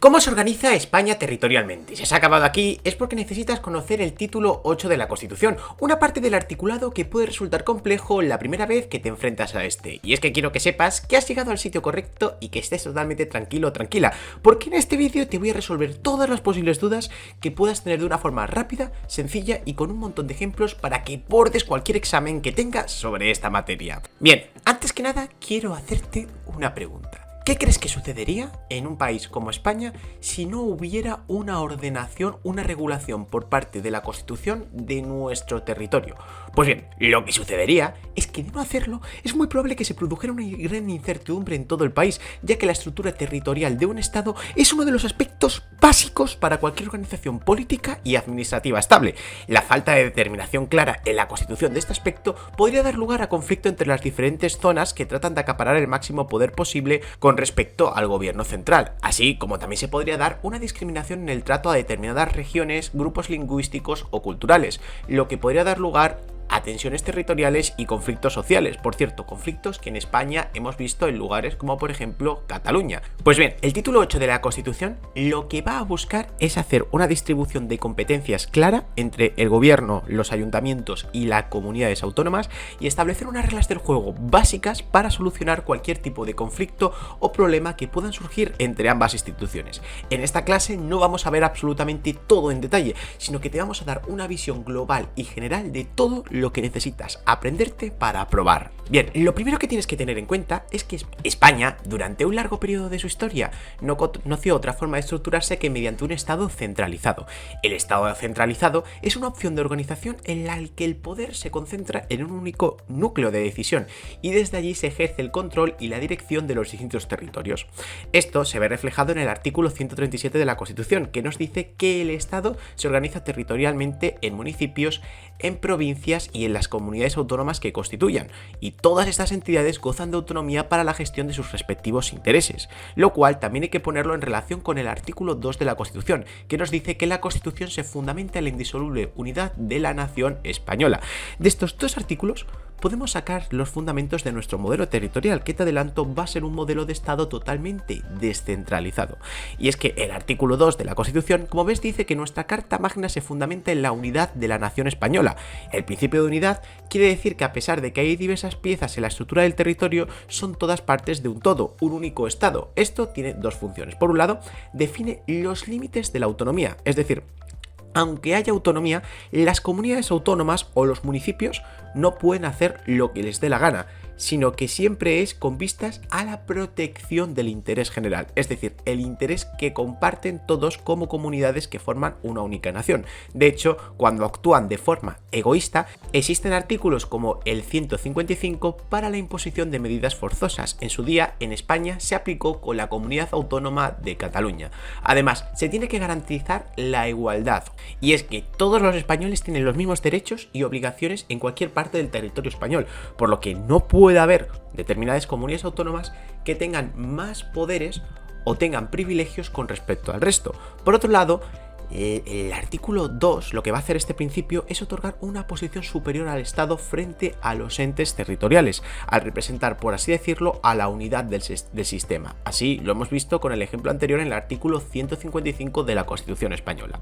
¿Cómo se organiza España territorialmente? Si se ha acabado aquí es porque necesitas conocer el título 8 de la Constitución, una parte del articulado que puede resultar complejo la primera vez que te enfrentas a este. Y es que quiero que sepas que has llegado al sitio correcto y que estés totalmente tranquilo o tranquila, porque en este vídeo te voy a resolver todas las posibles dudas que puedas tener de una forma rápida, sencilla y con un montón de ejemplos para que bordes cualquier examen que tengas sobre esta materia. Bien, antes que nada quiero hacerte una pregunta. ¿Qué crees que sucedería en un país como España si no hubiera una ordenación, una regulación por parte de la Constitución de nuestro territorio? Pues bien, lo que sucedería es que de no hacerlo es muy probable que se produjera una gran incertidumbre en todo el país, ya que la estructura territorial de un Estado es uno de los aspectos básicos para cualquier organización política y administrativa estable. La falta de determinación clara en la Constitución de este aspecto podría dar lugar a conflicto entre las diferentes zonas que tratan de acaparar el máximo poder posible con respecto al gobierno central, así como también se podría dar una discriminación en el trato a determinadas regiones, grupos lingüísticos o culturales, lo que podría dar lugar a tensiones territoriales y conflictos sociales. Por cierto, conflictos que en España hemos visto en lugares como por ejemplo Cataluña. Pues bien, el título 8 de la Constitución lo que va a buscar es hacer una distribución de competencias clara entre el gobierno, los ayuntamientos y las comunidades autónomas y establecer unas reglas del juego básicas para solucionar cualquier tipo de conflicto o problema que puedan surgir entre ambas instituciones. En esta clase no vamos a ver absolutamente todo en detalle, sino que te vamos a dar una visión global y general de todo lo que necesitas aprenderte para aprobar. Bien, lo primero que tienes que tener en cuenta es que España, durante un largo periodo de su historia, no conoció otra forma de estructurarse que mediante un Estado centralizado. El Estado centralizado es una opción de organización en la que el poder se concentra en un único núcleo de decisión y desde allí se ejerce el control y la dirección de los distintos territorios. Esto se ve reflejado en el artículo 137 de la Constitución, que nos dice que el Estado se organiza territorialmente en municipios, en provincias y en las comunidades autónomas que constituyan, y todas estas entidades gozan de autonomía para la gestión de sus respectivos intereses, lo cual también hay que ponerlo en relación con el artículo 2 de la Constitución, que nos dice que la Constitución se fundamenta en la indisoluble unidad de la nación española. De estos dos artículos podemos sacar los fundamentos de nuestro modelo territorial, que te adelanto va a ser un modelo de Estado totalmente descentralizado. Y es que el artículo 2 de la Constitución, como ves, dice que nuestra Carta Magna se fundamenta en la unidad de la nación española. El principio de unidad quiere decir que a pesar de que hay diversas piezas en la estructura del territorio, son todas partes de un todo, un único Estado. Esto tiene dos funciones. Por un lado, define los límites de la autonomía, es decir, aunque haya autonomía, las comunidades autónomas o los municipios no pueden hacer lo que les dé la gana, sino que siempre es con vistas a la protección del interés general, es decir, el interés que comparten todos como comunidades que forman una única nación. De hecho, cuando actúan de forma egoísta, existen artículos como el 155 para la imposición de medidas forzosas. En su día, en España, se aplicó con la Comunidad Autónoma de Cataluña. Además, se tiene que garantizar la igualdad, y es que todos los españoles tienen los mismos derechos y obligaciones en cualquier parte del territorio español, por lo que no puede haber determinadas comunidades autónomas que tengan más poderes o tengan privilegios con respecto al resto. Por otro lado, el artículo 2 lo que va a hacer este principio es otorgar una posición superior al Estado frente a los entes territoriales, al representar, por así decirlo, a la unidad del sistema. Así lo hemos visto con el ejemplo anterior en el artículo 155 de la Constitución española.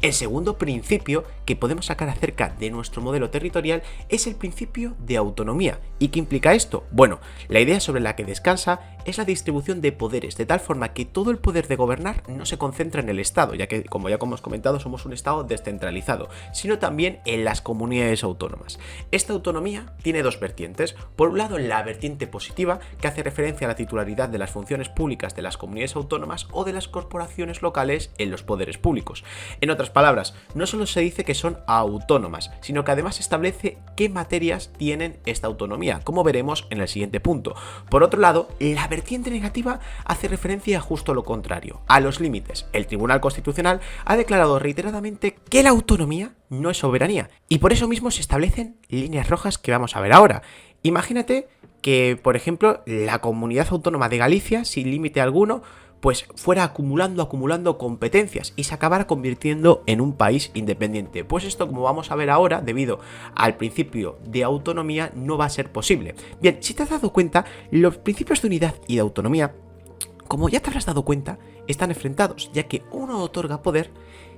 El segundo principio que podemos sacar acerca de nuestro modelo territorial es el principio de autonomía. ¿Y qué implica esto? Bueno, la idea sobre la que descansa es la distribución de poderes, de tal forma que todo el poder de gobernar no se concentra en el Estado, ya que, como ya hemos comentado, somos un Estado descentralizado, sino también en las comunidades autónomas. Esta autonomía tiene dos vertientes. Por un lado, la vertiente positiva, que hace referencia a la titularidad de las funciones públicas de las comunidades autónomas o de las corporaciones locales en los poderes públicos. En otras palabras, no solo se dice que son autónomas, sino que además establece qué materias tienen esta autonomía, como veremos en el siguiente punto. Por otro lado, la vertiente negativa hace referencia a justo lo contrario, a los límites. El Tribunal Constitucional ha declarado reiteradamente que la autonomía no es soberanía y por eso mismo se establecen líneas rojas que vamos a ver ahora. Imagínate que, por ejemplo, la comunidad autónoma de Galicia, sin límite alguno, pues fuera acumulando competencias y se acabara convirtiendo en un país independiente. Pues esto, como vamos a ver ahora, debido al principio de autonomía, no va a ser posible. Bien, si te has dado cuenta, los principios de unidad y de autonomía como ya te habrás dado cuenta, están enfrentados, ya que uno otorga poder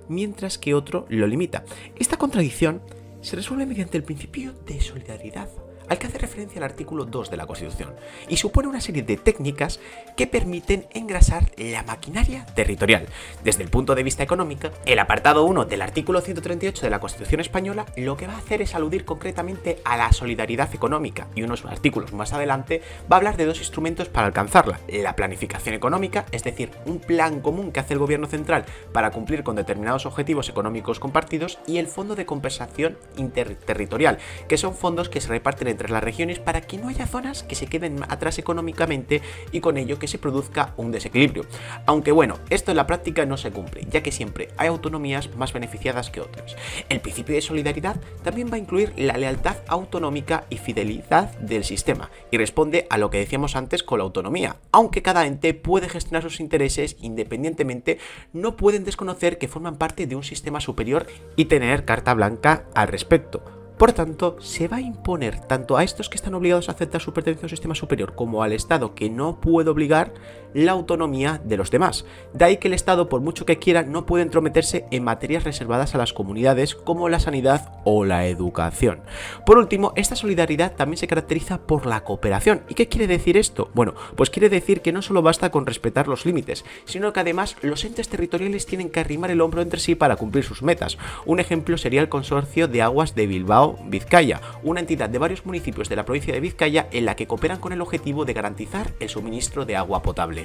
mientras que otro lo limita. Esta contradicción se resuelve mediante el principio de solidaridad, al que hace referencia al artículo 2 de la Constitución, y supone una serie de técnicas que permiten engrasar la maquinaria territorial. Desde el punto de vista económico, el apartado 1 del artículo 138 de la Constitución española lo que va a hacer es aludir concretamente a la solidaridad económica, y unos artículos más adelante va a hablar de dos instrumentos para alcanzarla: la planificación económica, es decir, un plan común que hace el gobierno central para cumplir con determinados objetivos económicos compartidos, y el fondo de compensación interterritorial, que son fondos que se reparten entre las regiones para que no haya zonas que se queden atrás económicamente y con ello que se produzca un desequilibrio. Aunque bueno, esto en la práctica no se cumple, ya que siempre hay autonomías más beneficiadas que otras. El principio de solidaridad también va a incluir la lealtad autonómica y fidelidad del sistema, y responde a lo que decíamos antes con la autonomía. Aunque cada ente puede gestionar sus intereses independientemente, no pueden desconocer que forman parte de un sistema superior y tener carta blanca al respecto. Por tanto, se va a imponer tanto a estos que están obligados a aceptar su pertenencia a un sistema superior como al Estado, que no puede obligar, la autonomía de los demás. De ahí que el Estado, por mucho que quiera, no puede entrometerse en materias reservadas a las comunidades como la sanidad o la educación. Por último, esta solidaridad también se caracteriza por la cooperación. ¿Y qué quiere decir esto? Bueno, pues quiere decir que no solo basta con respetar los límites, sino que además los entes territoriales tienen que arrimar el hombro entre sí para cumplir sus metas. Un ejemplo sería el Consorcio de Aguas de Bilbao, Vizcaya, una entidad de varios municipios de la provincia de Vizcaya en la que cooperan con el objetivo de garantizar el suministro de agua potable.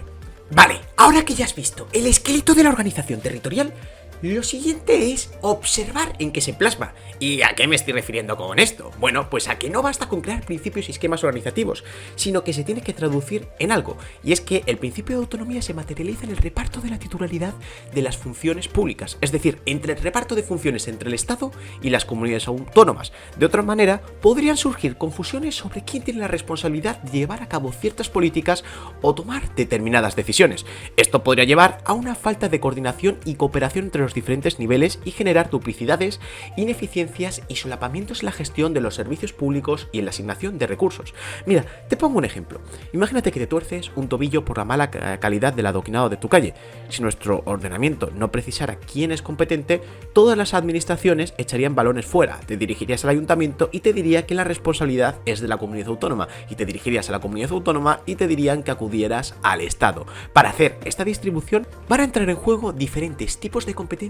Vale, ahora que ya has visto el esqueleto de la organización territorial, lo siguiente es observar en qué se plasma. ¿Y a qué me estoy refiriendo con esto? Bueno, pues a que no basta con crear principios y esquemas organizativos, sino que se tiene que traducir en algo. Y es que el principio de autonomía se materializa en el reparto de la titularidad de las funciones públicas, es decir, entre el reparto de funciones entre el Estado y las comunidades autónomas. De otra manera, podrían surgir confusiones sobre quién tiene la responsabilidad de llevar a cabo ciertas políticas o tomar determinadas decisiones. Esto podría llevar a una falta de coordinación y cooperación entre los diferentes niveles y generar duplicidades, ineficiencias y solapamientos en la gestión de los servicios públicos y en la asignación de recursos. Mira, te pongo un ejemplo. Imagínate que te tuerces un tobillo por la mala calidad del adoquinado de tu calle. Si nuestro ordenamiento no precisara quién es competente, todas las administraciones echarían balones fuera, te dirigirías al ayuntamiento y te diría que la responsabilidad es de la comunidad autónoma, y te dirigirías a la comunidad autónoma y te dirían que acudieras al Estado. Para hacer esta distribución van a entrar en juego diferentes tipos de competencias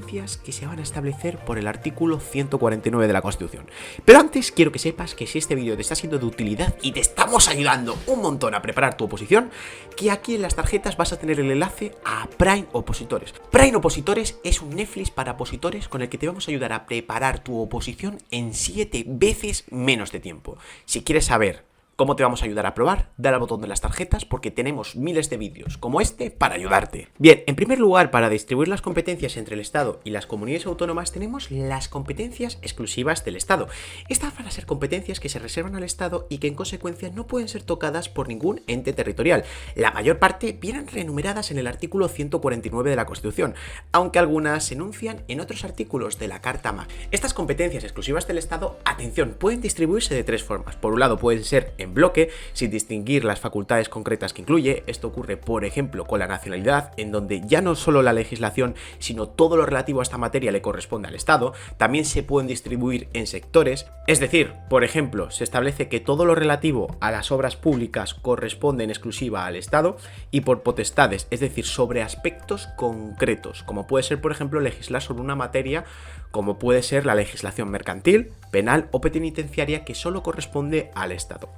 que se van a establecer por el artículo 149 de la Constitución. Pero antes quiero que sepas que si este vídeo te está siendo de utilidad y te estamos ayudando un montón a preparar tu oposición, que aquí en las tarjetas vas a tener el enlace a Prime Opositores. Prime Opositores es un Netflix para opositores con el que te vamos a ayudar a preparar tu oposición en 7 veces menos de tiempo. Si quieres saber ¿cómo te vamos a ayudar a probar? Dale al botón de las tarjetas porque tenemos miles de vídeos como este para ayudarte. Bien, en primer lugar, para distribuir las competencias entre el Estado y las comunidades autónomas tenemos las competencias exclusivas del Estado. Estas van a ser competencias que se reservan al Estado y que en consecuencia no pueden ser tocadas por ningún ente territorial. La mayor parte vienen reenumeradas en el artículo 149 de la Constitución, aunque algunas se enuncian en otros artículos de la Carta Magna. Estas competencias exclusivas del Estado, atención, pueden distribuirse de tres formas. Por un lado pueden ser en bloque, sin distinguir las facultades concretas que incluye. Esto ocurre, por ejemplo, con la nacionalidad, en donde ya no solo la legislación, sino todo lo relativo a esta materia le corresponde al Estado. También se pueden distribuir en sectores, es decir, por ejemplo, se establece que todo lo relativo a las obras públicas corresponde en exclusiva al Estado, y por potestades, es decir, sobre aspectos concretos, como puede ser, por ejemplo, legislar sobre una materia como puede ser la legislación mercantil, penal o penitenciaria, que solo corresponde al Estado.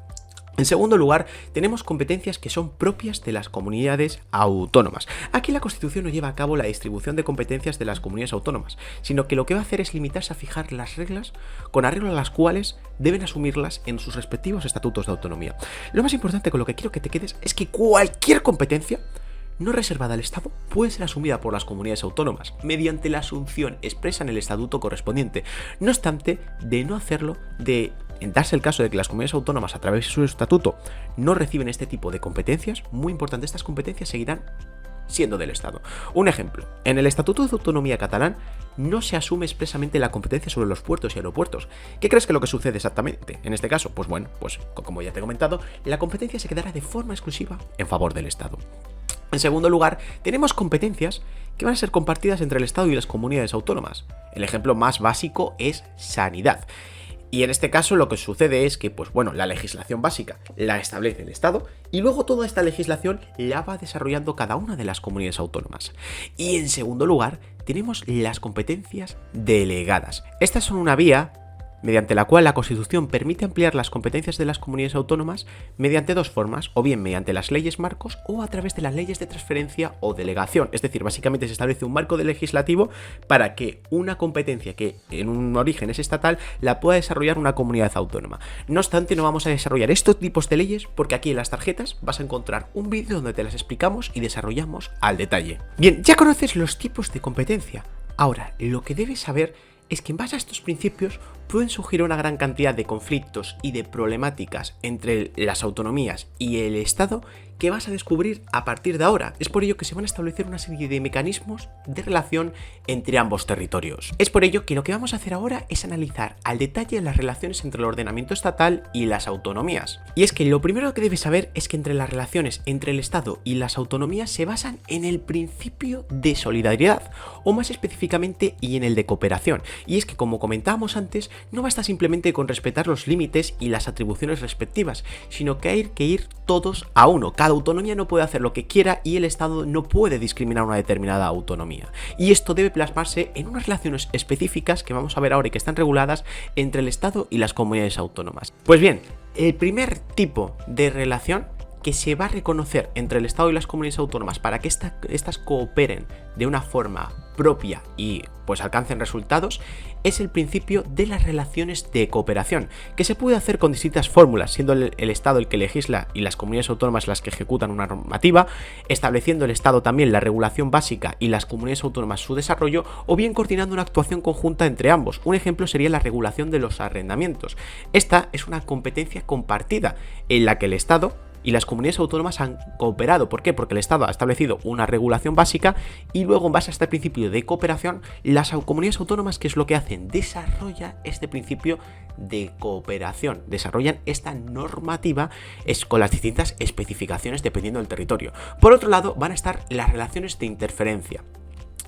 En segundo lugar, tenemos competencias que son propias de las comunidades autónomas. Aquí la Constitución no lleva a cabo la distribución de competencias de las comunidades autónomas, sino que lo que va a hacer es limitarse a fijar las reglas con arreglo a las cuales deben asumirlas en sus respectivos estatutos de autonomía. Lo más importante con lo que quiero que te quedes es que cualquier competencia no reservada al Estado puede ser asumida por las comunidades autónomas mediante la asunción expresa en el estatuto correspondiente. No obstante, de no hacerlo, en darse el caso de que las comunidades autónomas a través de su estatuto no reciben este tipo de competencias, muy importante, estas competencias seguirán siendo del Estado. Un ejemplo, en el Estatuto de Autonomía catalán no se asume expresamente la competencia sobre los puertos y aeropuertos. ¿Qué crees que es lo que sucede exactamente en este caso? Pues bueno, pues como ya te he comentado, la competencia se quedará de forma exclusiva en favor del Estado. En segundo lugar, tenemos competencias que van a ser compartidas entre el Estado y las comunidades autónomas. El ejemplo más básico es sanidad. Y en este caso lo que sucede es que, pues bueno, la legislación básica la establece el Estado y luego toda esta legislación la va desarrollando cada una de las comunidades autónomas. Y en segundo lugar, tenemos las competencias delegadas. Estas son una vía mediante la cual la Constitución permite ampliar las competencias de las comunidades autónomas mediante dos formas, o bien mediante las leyes marcos o a través de las leyes de transferencia o delegación. Es decir, básicamente se establece un marco legislativo para que una competencia que en un origen es estatal la pueda desarrollar una comunidad autónoma. No obstante, no vamos a desarrollar estos tipos de leyes porque aquí en las tarjetas vas a encontrar un vídeo donde te las explicamos y desarrollamos al detalle. Bien, ya conoces los tipos de competencia. Ahora, lo que debes saber es que en base a estos principios pueden surgir una gran cantidad de conflictos y de problemáticas entre las autonomías y el Estado que vas a descubrir a partir de ahora. Es por ello que se van a establecer una serie de mecanismos de relación entre ambos territorios. Es por ello que lo que vamos a hacer ahora es analizar al detalle las relaciones entre el ordenamiento estatal y las autonomías. Y es que lo primero que debes saber es que entre las relaciones entre el Estado y las autonomías se basan en el principio de solidaridad, o más específicamente y en el de cooperación. Y es que, como comentábamos antes, no basta simplemente con respetar los límites y las atribuciones respectivas, sino que hay que ir todos a uno. Cada autonomía no puede hacer lo que quiera y el Estado no puede discriminar una determinada autonomía. Y esto debe plasmarse en unas relaciones específicas que vamos a ver ahora y que están reguladas entre el Estado y las comunidades autónomas. Pues bien, el primer tipo de relación que se va a reconocer entre el Estado y las comunidades autónomas para que estas cooperen de una forma propia y pues alcancen resultados es el principio de las relaciones de cooperación, que se puede hacer con distintas fórmulas, siendo el Estado el que legisla y las comunidades autónomas las que ejecutan una normativa, estableciendo el Estado también la regulación básica y las comunidades autónomas su desarrollo, o bien coordinando una actuación conjunta entre ambos. Un ejemplo sería la regulación de los arrendamientos. Esta es una competencia compartida en la que el Estado y las comunidades autónomas han cooperado. ¿Por qué? Porque el Estado ha establecido una regulación básica y luego, en base a este principio de cooperación, las comunidades autónomas, ¿qué es lo que hacen? Desarrollan este principio de cooperación, desarrollan esta normativa con las distintas especificaciones dependiendo del territorio. Por otro lado, van a estar las relaciones de interferencia.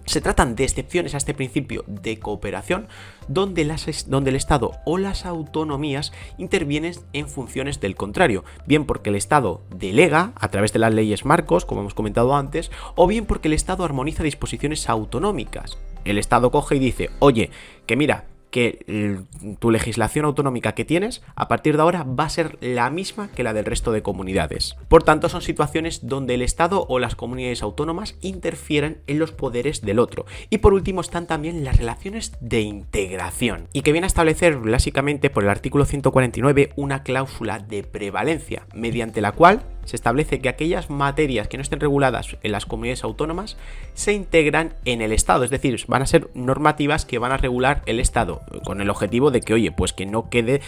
Se tratan de excepciones a este principio de cooperación donde el Estado o las autonomías intervienen en funciones del contrario, bien porque el Estado delega a través de las leyes marcos, como hemos comentado antes, o bien porque el Estado armoniza disposiciones autonómicas. El Estado coge y dice, oye, que mira, que tu legislación autonómica que tienes a partir de ahora va a ser la misma que la del resto de comunidades. Por tanto, son situaciones donde el Estado o las comunidades autónomas interfieren en los poderes del otro. Y por último están también las relaciones de integración, y que viene a establecer básicamente por el artículo 149 una cláusula de prevalencia, mediante la cual se establece que aquellas materias que no estén reguladas en las comunidades autónomas se integran en el Estado, es decir, van a ser normativas que van a regular el Estado, con el objetivo de que, oye, pues que no quede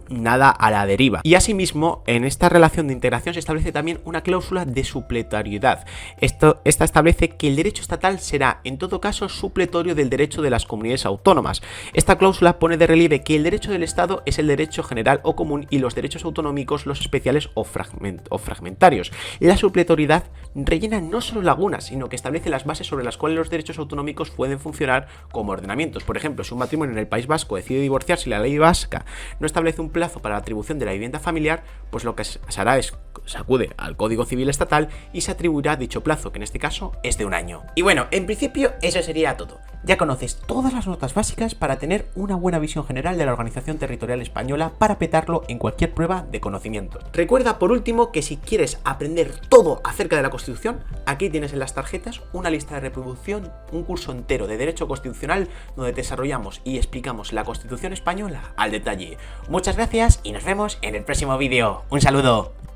nada a la deriva. Y asimismo, en esta relación de integración se establece también una cláusula de supletoriedad. Esta establece que el derecho estatal será, en todo caso, supletorio del derecho de las comunidades autónomas. Esta cláusula pone de relieve que el derecho del Estado es el derecho general o común y los derechos autonómicos los especiales o fragmentarios. La supletoriedad rellena no solo lagunas, sino que establece las bases sobre las cuales los derechos autonómicos pueden funcionar como ordenamientos. Por ejemplo, si un matrimonio en el País Vasco decide divorciarse y la ley vasca no establece un plazo para la atribución de la vivienda familiar, pues lo que se hará es se acude al Código Civil Estatal y se atribuirá dicho plazo, que en este caso es de 1 año. Y bueno, en principio eso sería todo. Ya conoces todas las notas básicas para tener una buena visión general de la organización territorial española para petarlo en cualquier prueba de conocimiento. Recuerda por último que si quieres aprender todo acerca de la Constitución, aquí tienes en las tarjetas una lista de reproducción, un curso entero de Derecho Constitucional donde desarrollamos y explicamos la Constitución española al detalle. Muchas gracias y nos vemos en el próximo vídeo. Un saludo.